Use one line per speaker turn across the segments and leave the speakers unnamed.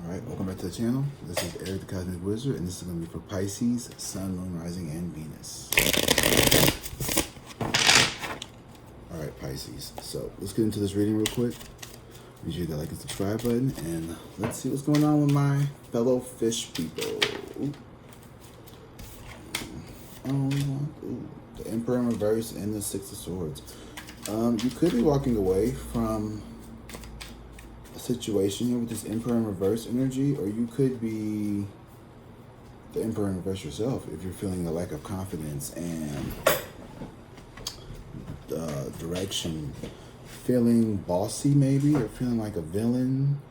Alright, welcome back to the channel. This is Eric the Cosmic Wizard, and this is going to be for Pisces, Sun, Moon, Rising, and Venus. Alright, Pisces. So, let's get into this reading real quick. Make sure you hit that like and subscribe button, and let's see what's going on with my fellow fish people. The Emperor in reverse and the Six of Swords. You could be walking away from situation here with this Emperor in reverse energy, or you could be the Emperor in reverse yourself if you're feeling a lack of confidence and direction, feeling bossy maybe, or feeling like a villain.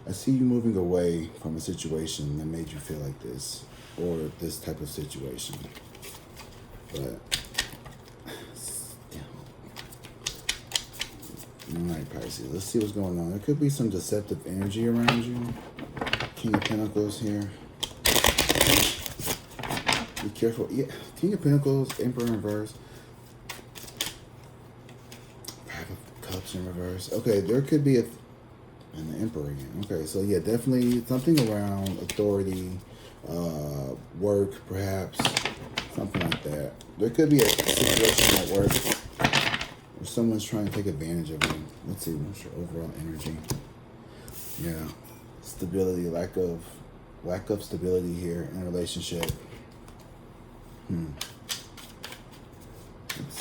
I see you moving away from a situation that made you feel like this, or this type of situation. But alright, Pisces, let's see what's going on. There could be some deceptive energy around you. King of Pentacles here. Be careful. Yeah, King of Pentacles, Emperor in reverse. Five of Cups in reverse. Okay, there could be and the Emperor again. Okay, so yeah, definitely something around authority, work, perhaps. Something like that. There could be a situation at work or someone's trying to take advantage of you. Let's see, what's your overall energy? Yeah. Stability, lack of stability here in a relationship. Let's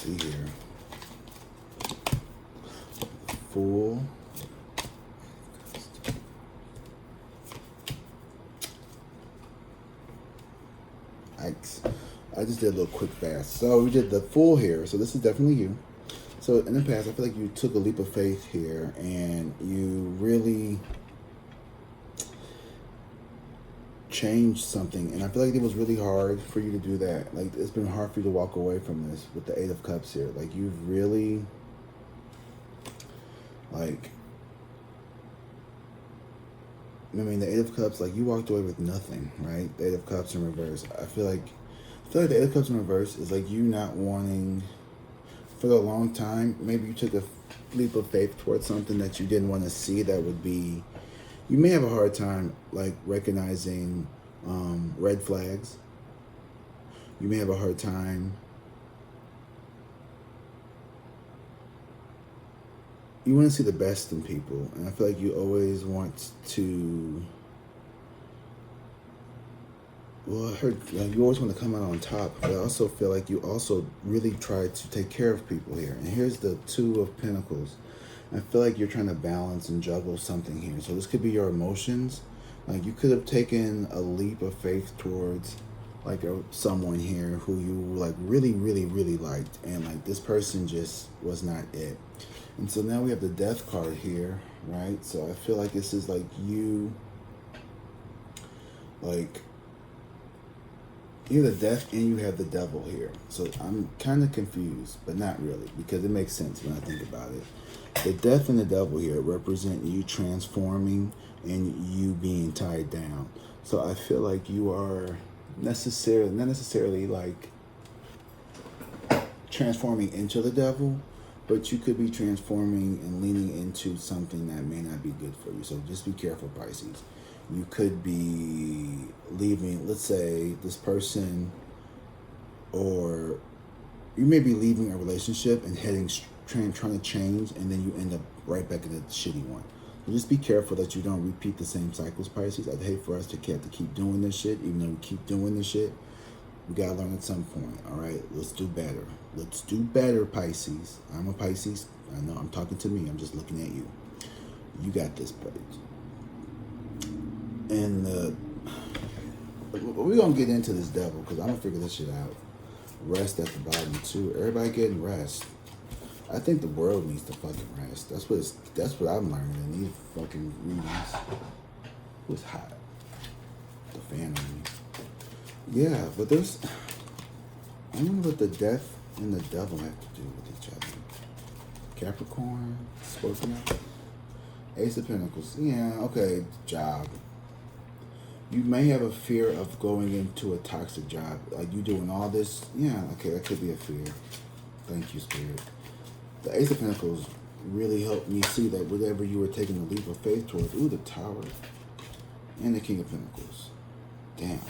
see here. Fool. I just did a little quick fast. So we did the Fool here. So this is definitely you. So in the past, I feel like you took a leap of faith here and you really changed something. And I feel like it was really hard for you to do that. Like, it's been hard for you to walk away from this with the Eight of Cups here. Like, you've really, like, I mean, the Eight of Cups, like, you walked away with nothing, right? The Eight of Cups in reverse. I feel like the Eight of Cups in reverse is like you not wanting, for a long time, maybe you took a leap of faith towards something that you didn't want to see. That would be, you may have a hard time like recognizing red flags. You may have a hard time. You want to see the best in people, and I feel like you always want to. Well, I heard you always want to come out on top, but I also feel like you also really try to take care of people here. And here's the Two of Pentacles. I feel like you're trying to balance and juggle something here. So this could be your emotions. Like, you could have taken a leap of faith towards like someone here who you like really, really, really liked, and like this person just was not it. And so now we have the Death card here, right? So I feel like this is like you, like, you have the Death and you have the Devil here. So I'm kind of confused, but not really, because it makes sense when I think about it. The Death and the Devil here represent you transforming and you being tied down. So I feel like you are not necessarily like transforming into the Devil, but you could be transforming and leaning into something that may not be good for you. So just be careful, Pisces. You could be leaving, let's say, this person, or you may be leaving a relationship and trying to change, and then you end up right back in the shitty one. So just be careful that you don't repeat the same cycles, Pisces. I'd hate for us to have to keep doing this shit. Even though we keep doing this shit, we gotta learn at some point. All right, let's do better. Let's do better, Pisces. I'm a Pisces. I know I'm talking to me. I'm just looking at you. You got this, buddy. And we're going to get into this Devil, because I'm going to figure this shit out. Rest at the bottom, too. Everybody getting rest. I think the world needs to fucking rest. That's what I'm learning in these fucking readings. It was hot. The fan on me. Yeah, but there's, I don't know what the Death and the Devil have to do with each other. Capricorn, Scorpio, Ace of Pentacles. Yeah, okay, job. You may have a fear of going into a toxic job. Like, you doing all this. Yeah, okay, that could be a fear. Thank you, Spirit. The Ace of Pentacles really helped me see that whatever you were taking a leap of faith towards. Ooh, the Tower. And the King of Pentacles. Damn.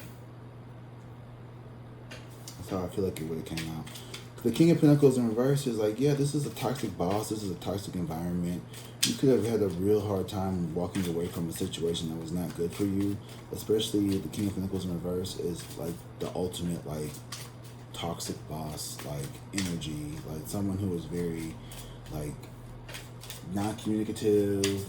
That's how I feel like it would have came out. The King of Pentacles in reverse is like, yeah, this is a toxic boss. This is a toxic environment. You could have had a real hard time walking away from a situation that was not good for you. Especially the King of Pentacles in reverse is like the ultimate like toxic boss, like energy, like someone who is very like non-communicative,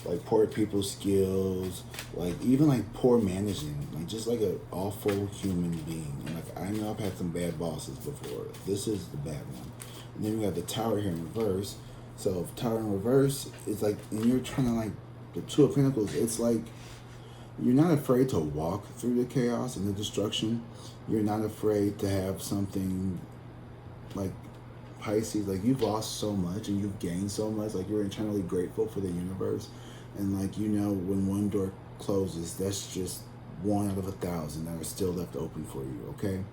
like poor people skills, like even like poor managing, like just like an awful human being. And like I know I've had some bad bosses before. This is the bad one. And then we got the Tower here in reverse. So if Tower in reverse, it's like, and you're trying to like the Two of Pentacles. It's like you're not afraid to walk through the chaos and the destruction. You're not afraid to have something like Pisces, like you've lost so much and you've gained so much, like you're internally grateful for the universe. And like, you know, when one door closes, that's just 1 out of 1,000 that are still left open for you, okay?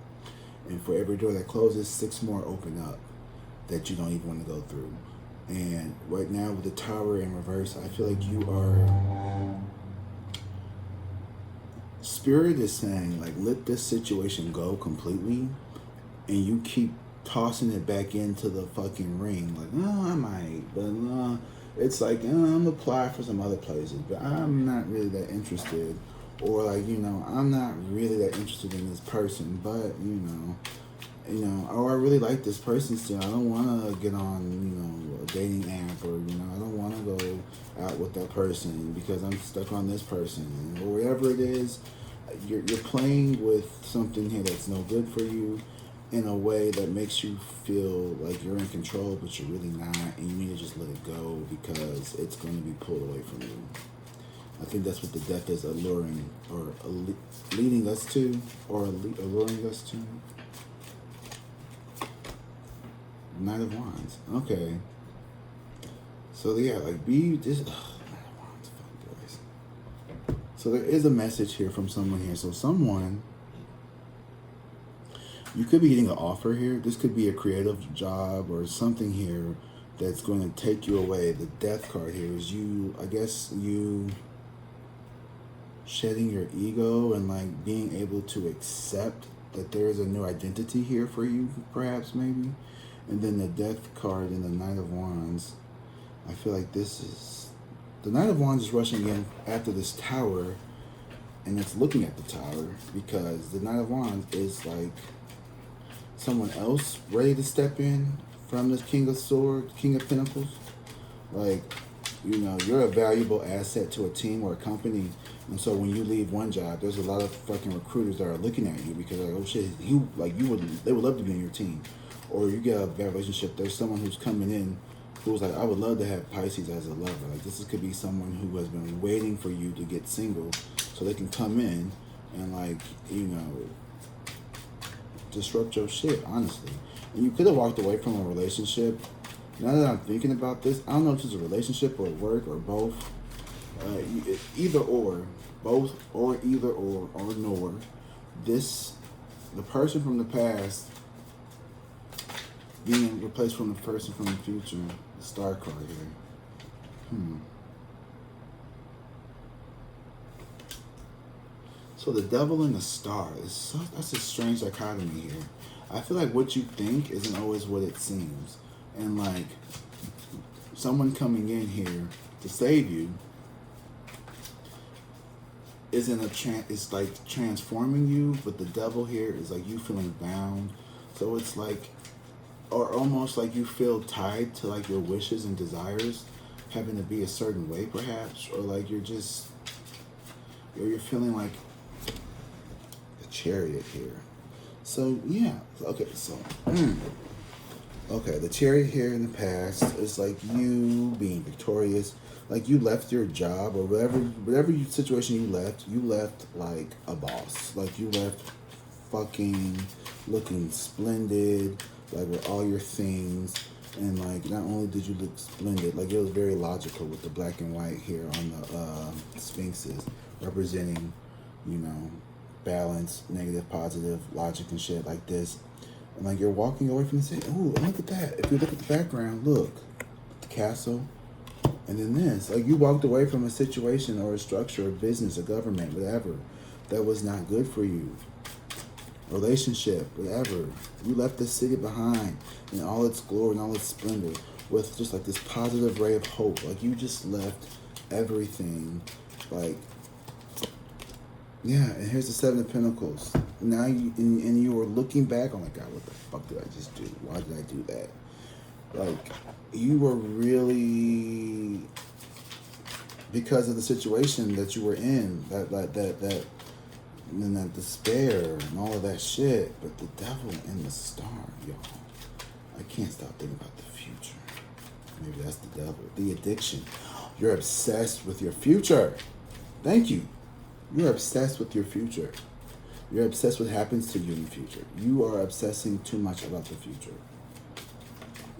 And for every door that closes, 6 more open up that you don't even want to go through. And right now with the Tower in reverse, I feel like you are... Spirit is saying, like, let this situation go completely, and you keep tossing it back into the fucking ring. Like, oh, I might, but it's like, I'm gonna apply for some other places, but I'm not really that interested. Or like, you know, I'm not really that interested in this person, but you know, or I really like this person still. I don't want to get on, you know, a dating app, or, you know, I don't want to go out with that person because I'm stuck on this person, or whatever it is. You're playing with something here that's no good for you in a way that makes you feel like you're in control, but you're really not, and you need to just let it go because it's going to be pulled away from you. I think that's what the Death is alluring, or leading us to, or alluring us to. Knight of Wands. Okay. So yeah, like be this. Knight of Wands, fuck boys. So there is a message here from someone here. So someone, you could be getting an offer here. This could be a creative job or something here that's going to take you away. The Death card here is you, I guess you shedding your ego and like being able to accept that there is a new identity here for you, perhaps, maybe. And then the Death card and the Knight of Wands. I feel like this is... The Knight of Wands is rushing in after this Tower, and it's looking at the Tower, because the Knight of Wands is like someone else ready to step in from this King of Swords, King of Pentacles. Like, you know, you're a valuable asset to a team or a company. And so when you leave one job, there's a lot of fucking recruiters that are looking at you because, like, oh shit, they would love to be on your team. Or you get a bad relationship, there's someone who's coming in who's like, I would love to have Pisces as a lover. Like, this could be someone who has been waiting for you to get single so they can come in and, like, you know, disrupt your shit, honestly. And you could have walked away from a relationship. Now that I'm thinking about this, I don't know if it's a relationship or work or both. Either or. Both or either or nor. The person from the past being replaced from the person from the future. The Star card here. So the Devil and the Star, that's a strange dichotomy here. I feel like what you think isn't always what it seems. And like, someone coming in here to save you it's like transforming you, but the Devil here is like you feeling bound. So it's like, or almost like you feel tied to like your wishes and desires having to be a certain way, perhaps, or like you're feeling like the Chariot here. So yeah, okay, so okay, the Chariot here in the past is like you being victorious, like you left your job or whatever situation you left like a boss, like you left fucking looking splendid, like with all your things, and like not only did you look splendid, like it was very logical with the black and white here on the sphinxes representing, you know, balance, negative, positive, logic and shit like this. And like you're walking away from the city. Oh, look at that. If you look at the background, look. The castle. And then this, like you walked away from a situation or a structure, a business, a government, whatever, that was not good for you. Relationship, whatever. You left the city behind in all its glory and all its splendor with just like this positive ray of hope. Like you just left everything. Like, yeah, and here's the Seven of Pentacles. Now and you were looking back, oh my God, what the fuck did I just do? Why did I do that? Like, you were really, because of the situation that you were in, that and that despair and all of that shit. But the devil and the star, y'all. I can't stop thinking about the future. Maybe that's the devil. The addiction. You're obsessed with your future. Thank you. You're obsessed with your future. You're obsessed with what happens to you in the future. You are obsessing too much about the future.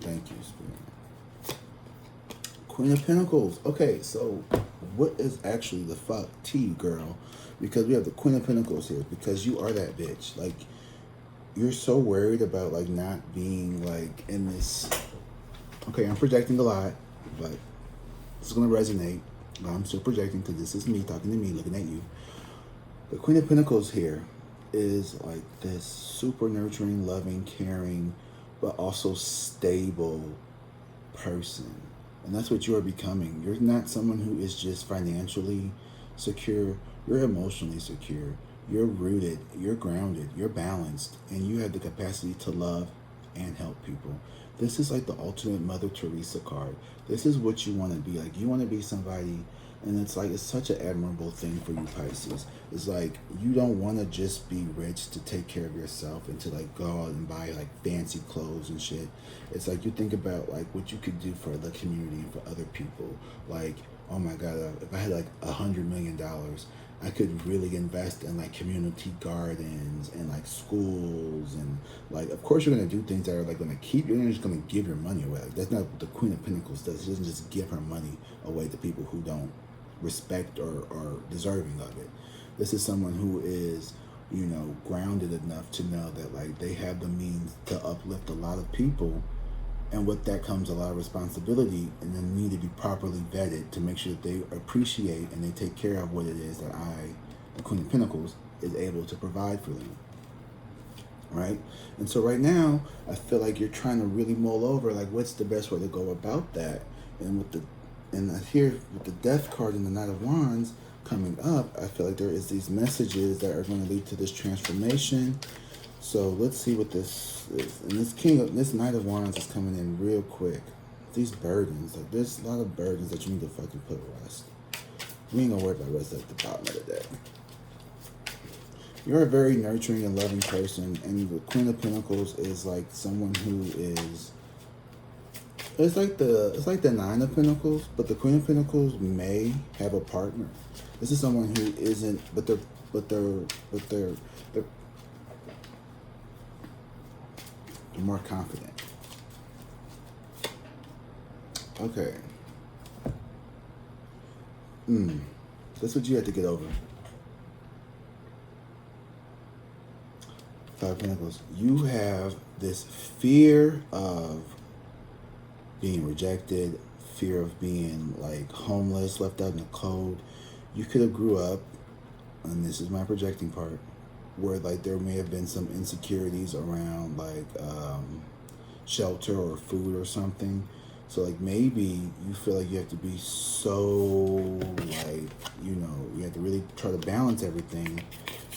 Thank you, Spirit. Queen of Pentacles. Okay, so what is actually the fuck tea, girl? Because we have the Queen of Pentacles here. Because you are that bitch. Like, you're so worried about, like, not being, like, in this... Okay, I'm projecting a lot, but it's going to resonate. But I'm still projecting because this is me talking to me, looking at you. The Queen of Pentacles here is, like, this super nurturing, loving, caring, but also stable person. And that's what you are becoming. You're not someone who is just financially secure. You're emotionally secure. You're rooted. You're grounded. You're balanced. And you have the capacity to love and help people. This is like the ultimate Mother Teresa card. This is what you want to be. Like, you want to be somebody, and it's like, it's such an admirable thing for you, Pisces. It's like, you don't want to just be rich to take care of yourself and to, like, go out and buy, like, fancy clothes and shit. It's like, you think about, like, what you could do for the community and for other people. Like, oh my God, if I had, like, $100 million, I could really invest in, like, community gardens and, like, schools. And, like, of course you're going to do things that are, like, going to keep you. You're not just going to give your money away. Like, that's not what the Queen of Pentacles does. She doesn't just give her money away to people who don't respect or are deserving of it. This is someone who is, you know, grounded enough to know that, like, they have the means to uplift a lot of people. And with that comes a lot of responsibility, and then need to be properly vetted to make sure that they appreciate and they take care of what it is that the Queen of Pentacles, is able to provide for them. Right? And so right now, I feel like you're trying to really mull over, like, what's the best way to go about that? And here with the Death card and the Knight of Wands coming up, I feel like there is these messages that are going to lead to this transformation. So let's see what this is. And this Knight of Wands is coming in real quick. These burdens, like, there's a lot of burdens that you need to fucking put to rest. We ain't gonna worry about rest at the bottom of the deck. You're a very nurturing and loving person, and the Queen of Pentacles is like someone who is. It's like the Nine of Pentacles, but the Queen of Pentacles may have a partner. This is someone who isn't, but they're more confident. Okay. That's what you had to get over. Five of Pentacles. You have this fear of being rejected, fear of being, like, homeless, left out in the cold. You could have grew up, and this is my projecting part, where, like, there may have been some insecurities around, like, shelter or food or something. So, like, maybe you feel like you have to be so, like, you know, you have to really try to balance everything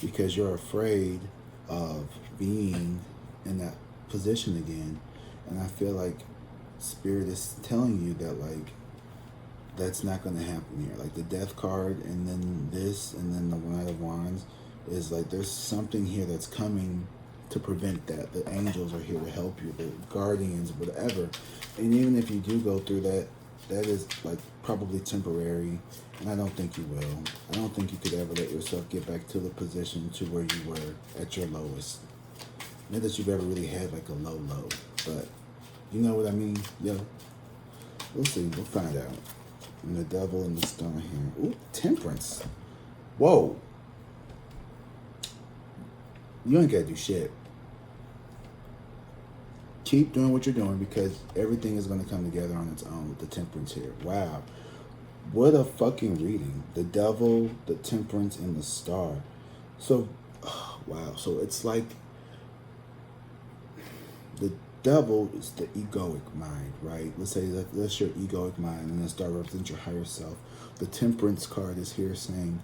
because you're afraid of being in that position again. And I feel like Spirit is telling you that, like, that's not going to happen here. Like, the Death card and then this and then the Knight of Wands is like, there's something here that's coming to prevent that. The angels are here to help you, the guardians, whatever. And even if you do go through that, that is, like, probably temporary, and I don't think you will. I don't think you could ever let yourself get back to the position to where you were at your lowest. Not that you've ever really had, like, a low, but you know what I mean? Yo, we'll see. We'll find out. And the Devil and the Star here. Ooh, Temperance. Whoa. You ain't gotta do shit. keep doing what you're doing because everything is going to come together on its own with the temperance here. Wow. What a fucking reading. The devil, the temperance, and the star. So, oh, wow. So it's like the devil is the egoic mind, right? Let's say that's your egoic mind, and the star represents your higher self. The temperance card is here saying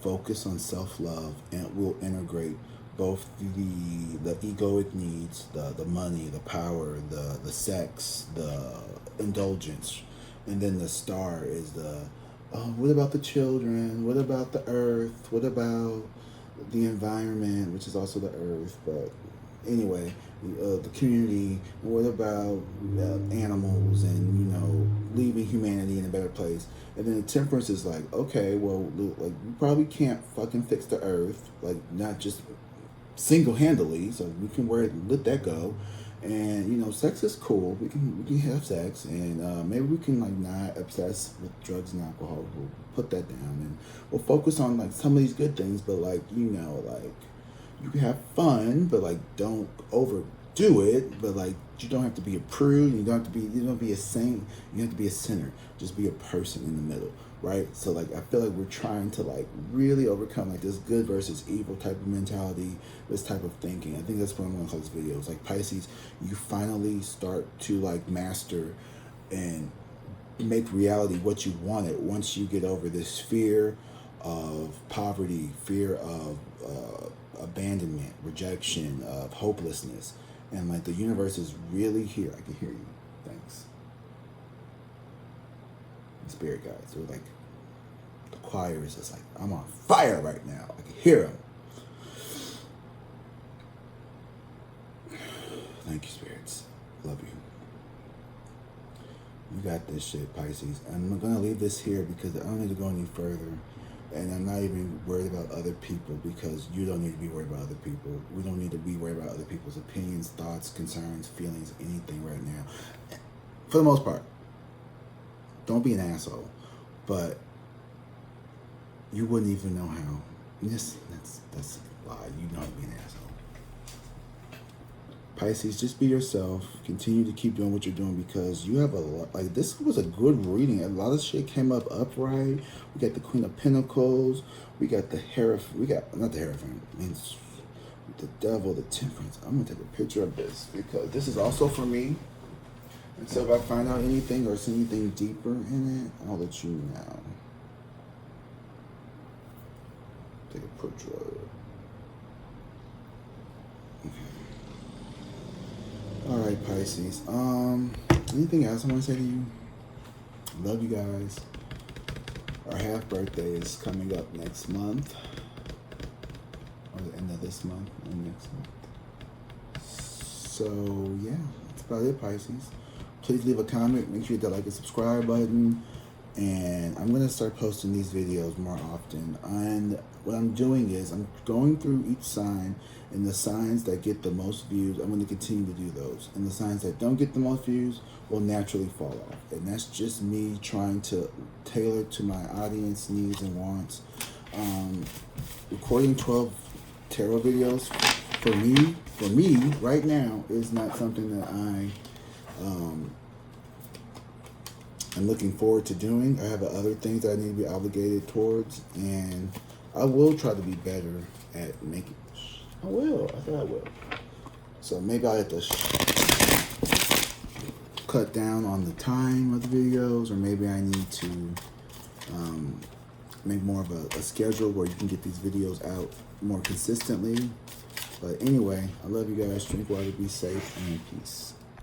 focus on self-love, and it will integrate both the egoic needs, the money, the power, the sex, the indulgence, and then the star is what about the children? What about the earth? What about the environment, which is also the earth? But anyway, the community. What about animals and leaving humanity in a better place? And then the temperance is like, okay, well, like you probably can't fucking fix the earth, like not just single-handedly, so we can let that go. And sex is cool. We can have sex, and maybe we can like not obsess with drugs and alcohol. We'll put that down, and we'll focus on like some of these good things. But like like you can have fun, but like don't overdo it. But like you don't have to be a prude. You don't have to be a saint. You have to be a sinner. Just be a person in the middle. Right? So like I feel like we're trying to like really overcome like this good versus evil type of mentality, this type of thinking. I think that's what I'm gonna call this video. It's like Pisces, you finally start to like master and make reality what you wanted once you get over this fear of poverty, fear of abandonment, rejection, of hopelessness. And like the universe is really here. I can hear you. Thanks. Spirit guides. So like the choir is just like, I'm on fire right now. I can hear them. Thank you, spirits. Love you. You got this shit, Pisces. I'm gonna leave this here because I don't need to go any further. And I'm not even worried about other people because you don't need to be worried about other people. We don't need to be worried about other people's opinions, thoughts, concerns, feelings, anything right now. For the most part. Don't be an asshole, but you wouldn't even know how. That's a lie. You know how to be an asshole. Pisces, just be yourself. Continue to keep doing what you're doing because you have a lot. Like this was a good reading. A lot of shit came up upright. We got the Queen of Pentacles. We got the Hierophant. We got not the Hierophant. It means the Devil, the Temperance. I'm gonna take a picture of this because this is also for me. And so if I find out anything or see anything deeper in it, I'll let you know. Take a picture of it. Okay. All right, Pisces. Anything else I want to say to you? Love you guys. Our half birthday is coming up next month. Or the end of this month and next month. So yeah, that's about it, Pisces. Please leave a comment. Make sure you hit that like and subscribe button. And I'm going to start posting these videos more often. And what I'm doing is I'm going through each sign, and the signs that get the most views, I'm going to continue to do those. And the signs that don't get the most views will naturally fall off. And that's just me trying to tailor to my audience needs and wants. Recording 12 tarot videos for me right now is not something that I'm looking forward to doing. I have other things that I need to be obligated towards, and I will try to be better at making. I will. I thought I will. So maybe I'll have to cut down on the time of the videos, or maybe I need to make more of a schedule where you can get these videos out more consistently. But anyway, I love you guys. Drink water, be safe, and peace.